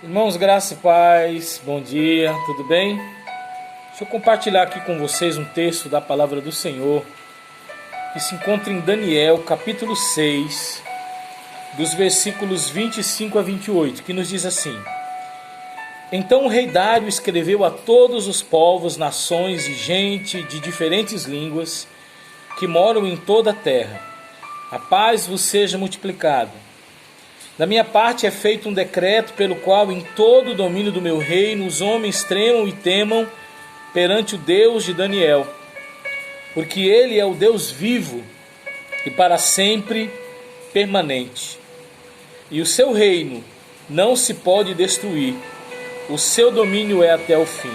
Irmãos, graça e paz, bom dia, tudo bem? Deixa eu compartilhar aqui com vocês um texto da palavra do Senhor que se encontra em Daniel, capítulo 6, dos versículos 25 a 28, que nos diz assim: Então o rei Dário escreveu a todos os povos, nações e gente de diferentes línguas que moram em toda a terra: a paz vos seja multiplicada. Da minha parte é feito um decreto pelo qual em todo o domínio do meu reino os homens tremam e temam perante o Deus de Daniel, porque ele é o Deus vivo e para sempre permanente. E o seu reino não se pode destruir, o seu domínio é até o fim.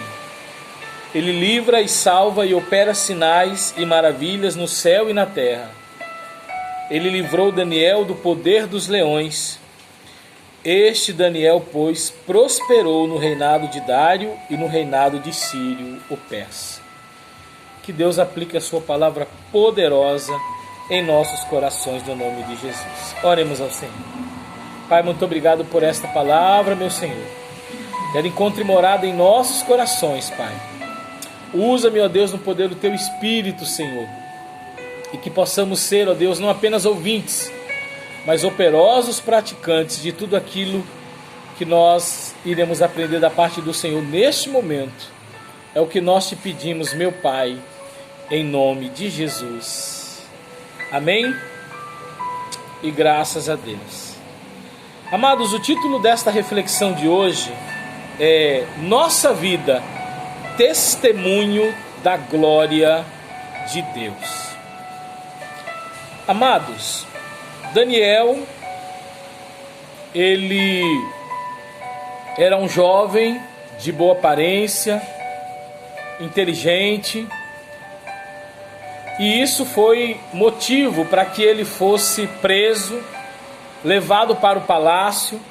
Ele livra e salva e opera sinais e maravilhas no céu e na terra. Ele livrou Daniel do poder dos leões. Este Daniel, pois, prosperou no reinado de Dário e no reinado de Círio, o persa. Que Deus aplique a sua palavra poderosa em nossos corações, no nome de Jesus. Oremos ao Senhor. Pai, muito obrigado por esta palavra, meu Senhor. Que ela encontre morada em nossos corações, Pai. Usa-me, ó Deus, no poder do Teu Espírito, Senhor. E que possamos ser, ó Deus, não apenas ouvintes, mas operosos praticantes de tudo aquilo que nós iremos aprender da parte do Senhor neste momento. É o que nós te pedimos, meu Pai, em nome de Jesus. Amém? E graças a Deus. Amados, o título desta reflexão de hoje é Nossa Vida, Testemunho da Glória de Deus. Amados, Daniel, ele era um jovem de boa aparência, inteligente, e isso foi motivo para que ele fosse preso, levado para o palácio,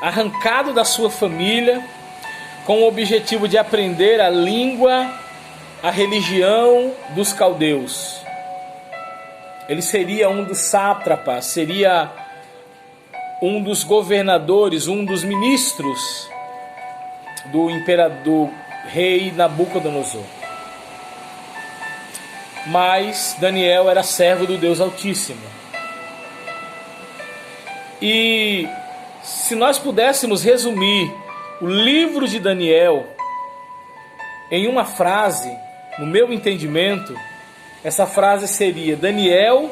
arrancado da sua família, com o objetivo de aprender a língua, a religião dos caldeus. Ele seria um dos sátrapas, seria um dos governadores, um dos ministros do imperador rei Nabucodonosor. Mas Daniel era servo do Deus Altíssimo. E se nós pudéssemos resumir o livro de Daniel em uma frase, no meu entendimento, essa frase seria: Daniel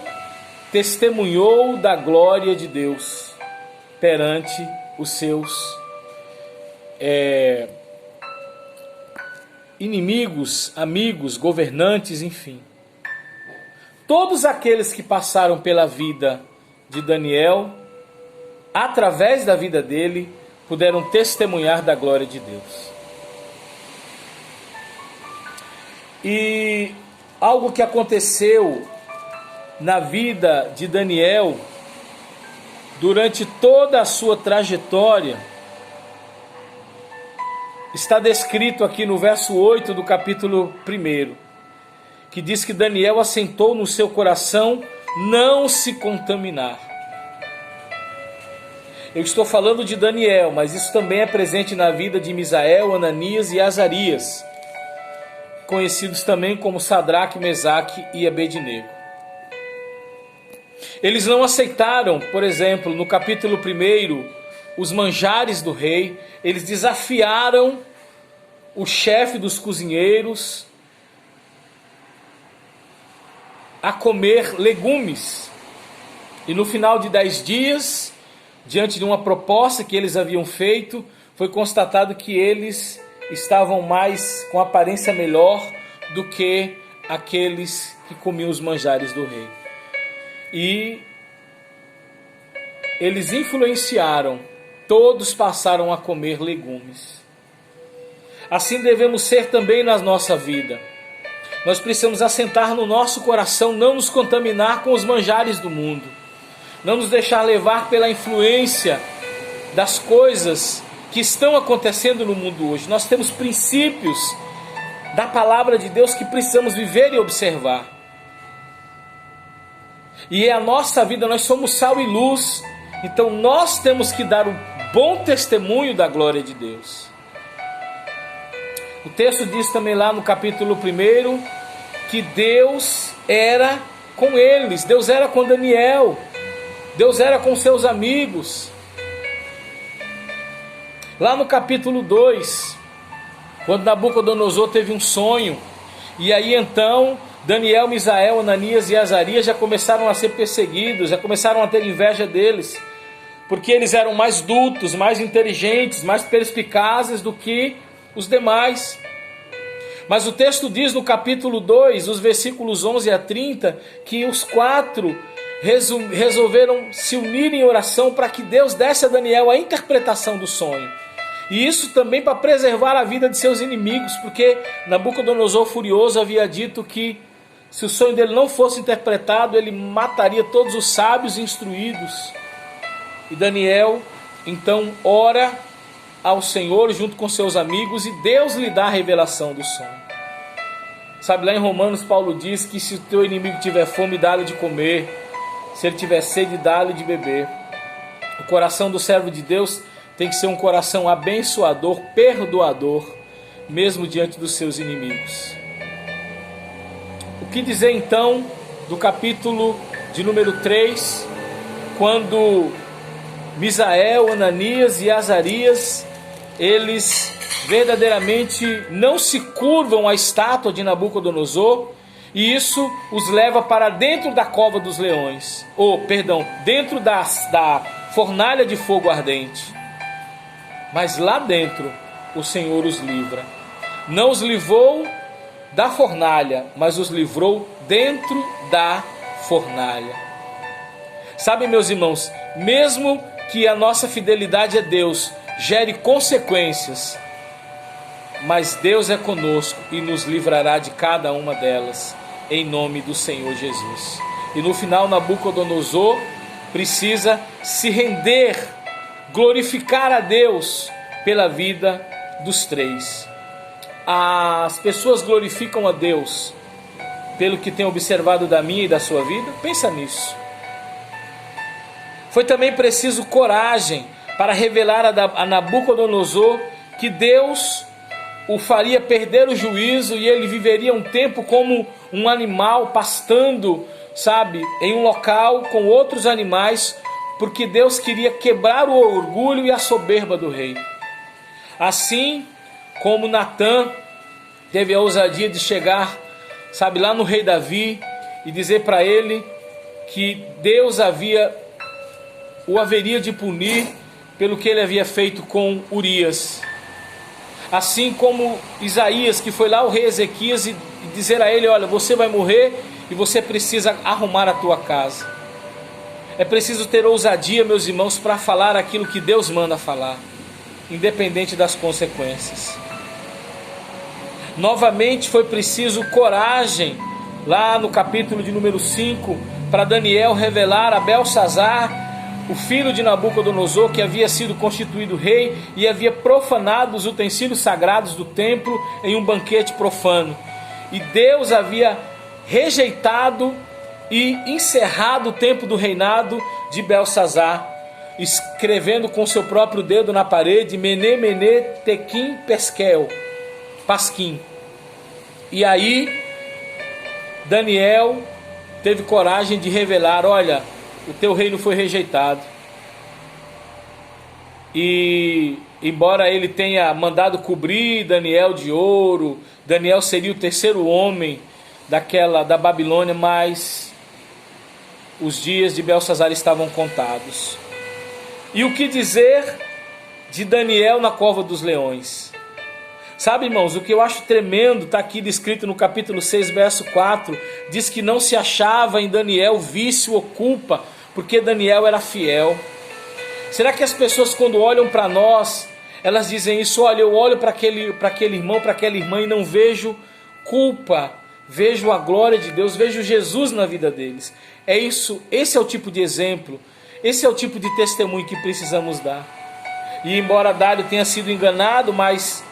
testemunhou da glória de Deus perante os seus inimigos, amigos, governantes, enfim. Todos aqueles que passaram pela vida de Daniel, através da vida dele, puderam testemunhar da glória de Deus. E algo que aconteceu na vida de Daniel durante toda a sua trajetória está descrito aqui no verso 8 do capítulo 1, que diz que Daniel assentou no seu coração não se contaminar. Eu estou falando de Daniel, mas isso também é presente na vida de Misael, Ananias e Azarias, conhecidos também como Sadraque, Mesaque e Abednego. Eles não aceitaram, por exemplo, no capítulo 1, os manjares do rei. Eles desafiaram o chefe dos cozinheiros a comer legumes. E no final de 10 dias, diante de uma proposta que eles haviam feito, foi constatado que eles estavam mais com aparência melhor do que aqueles que comiam os manjares do rei. E eles influenciaram, todos passaram a comer legumes. Assim devemos ser também na nossa vida. Nós precisamos assentar no nosso coração, não nos contaminar com os manjares do mundo, não nos deixar levar pela influência das coisas que estão acontecendo no mundo hoje. Nós temos princípios da palavra de Deus que precisamos viver e observar. E é a nossa vida, nós somos sal e luz, então nós temos que dar o bom testemunho da glória de Deus. O texto diz também lá no capítulo 1 que Deus era com eles, Deus era com Daniel, Deus era com seus amigos. Lá no capítulo 2, quando Nabucodonosor teve um sonho, e aí então Daniel, Misael, Ananias e Azarias já começaram a ser perseguidos, já começaram a ter inveja deles, porque eles eram mais dutos, mais inteligentes, mais perspicazes do que os demais. Mas o texto diz no capítulo 2, os versículos 11 a 30, que os 4 resolveram se unir em oração para que Deus desse a Daniel a interpretação do sonho. E isso também para preservar a vida de seus inimigos, porque Nabucodonosor furioso havia dito que se o sonho dele não fosse interpretado, ele mataria todos os sábios instruídos. E Daniel então ora ao Senhor junto com seus amigos, e Deus lhe dá a revelação do sonho. Sabe, lá em Romanos Paulo diz que se o teu inimigo tiver fome, dá-lhe de comer, se ele tiver sede, dá-lhe de beber. O coração do servo de Deus tem que ser um coração abençoador, perdoador, mesmo diante dos seus inimigos. O que dizer então do capítulo de número 3, quando Misael, Ananias e Azarias, eles verdadeiramente não se curvam à estátua de Nabucodonosor, e isso os leva para dentro da cova dos leões, dentro da fornalha de fogo ardente. Mas lá dentro o Senhor os livra. Não os livrou da fornalha, mas os livrou dentro da fornalha. Sabe, meus irmãos, mesmo que a nossa fidelidade a Deus gere consequências, mas Deus é conosco e nos livrará de cada uma delas, em nome do Senhor Jesus. E no final, Nabucodonosor precisa se render, glorificar a Deus pela vida dos 3. As pessoas glorificam a Deus pelo que tem observado da minha e da sua vida? Pensa nisso. Foi também preciso coragem para revelar a Nabucodonosor que Deus o faria perder o juízo e ele viveria um tempo como um animal pastando, sabe, em um local com outros animais, porque Deus queria quebrar o orgulho e a soberba do rei. Assim como Natã teve a ousadia de chegar, sabe, lá no rei Davi e dizer para ele que Deus o haveria de punir pelo que ele havia feito com Urias. Assim como Isaías, que foi lá ao rei Ezequias e dizer a ele: olha, você vai morrer e você precisa arrumar a tua casa. É preciso ter ousadia, meus irmãos, para falar aquilo que Deus manda falar, independente das consequências. Novamente foi preciso coragem, lá no capítulo de número 5, para Daniel revelar a Belsazar, o filho de Nabucodonosor, que havia sido constituído rei e havia profanado os utensílios sagrados do templo em um banquete profano. E Deus havia rejeitado e encerrado o tempo do reinado de Belsazar, escrevendo com seu próprio dedo na parede: Mene, Mene, Tequim, Pasquim. E aí Daniel teve coragem de revelar: olha, o teu reino foi rejeitado. E embora ele tenha mandado cobrir Daniel de ouro, Daniel seria o terceiro homem da Babilônia, mas os dias de Belsazar estavam contados. E o que dizer de Daniel na cova dos leões? Sabe, irmãos, o que eu acho tremendo está aqui descrito no capítulo 6, verso 4, diz que não se achava em Daniel vício ou culpa, porque Daniel era fiel. Será que as pessoas, quando olham para nós, elas dizem isso? Olha, eu olho para aquele irmão, para aquela irmã e não vejo culpa, vejo a glória de Deus, vejo Jesus na vida deles. É isso, esse é o tipo de exemplo, esse é o tipo de testemunho que precisamos dar. E embora Dário tenha sido enganado, mas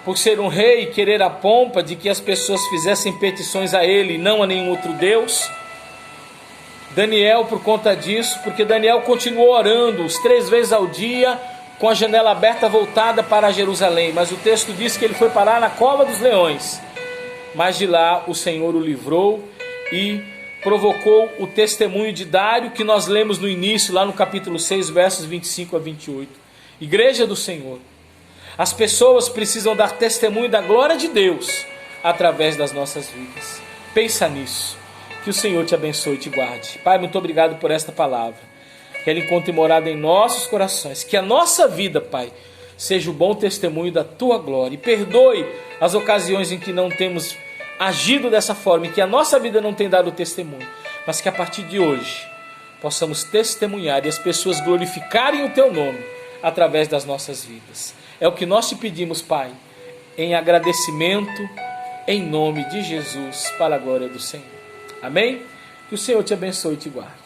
por ser um rei e querer a pompa de que as pessoas fizessem petições a ele e não a nenhum outro Deus, Daniel, por conta disso, porque Daniel continuou orando 3 vezes ao dia com a janela aberta voltada para Jerusalém, mas o texto diz que ele foi parar na cova dos leões. Mas de lá o Senhor o livrou e provocou o testemunho de Dário, que nós lemos no início, lá no capítulo 6, versos 25 a 28. Igreja do Senhor, as pessoas precisam dar testemunho da glória de Deus através das nossas vidas. Pensa nisso. Que o Senhor te abençoe e te guarde. Pai, muito obrigado por esta palavra. Que ela encontre morada em nossos corações. Que a nossa vida, Pai, seja o bom testemunho da Tua glória. E perdoe as ocasiões em que não temos agido dessa forma, e que a nossa vida não tem dado testemunho. Mas que a partir de hoje possamos testemunhar e as pessoas glorificarem o Teu nome através das nossas vidas. É o que nós te pedimos, Pai, em agradecimento, em nome de Jesus, para a glória do Senhor. Amém? Que o Senhor te abençoe e te guarde.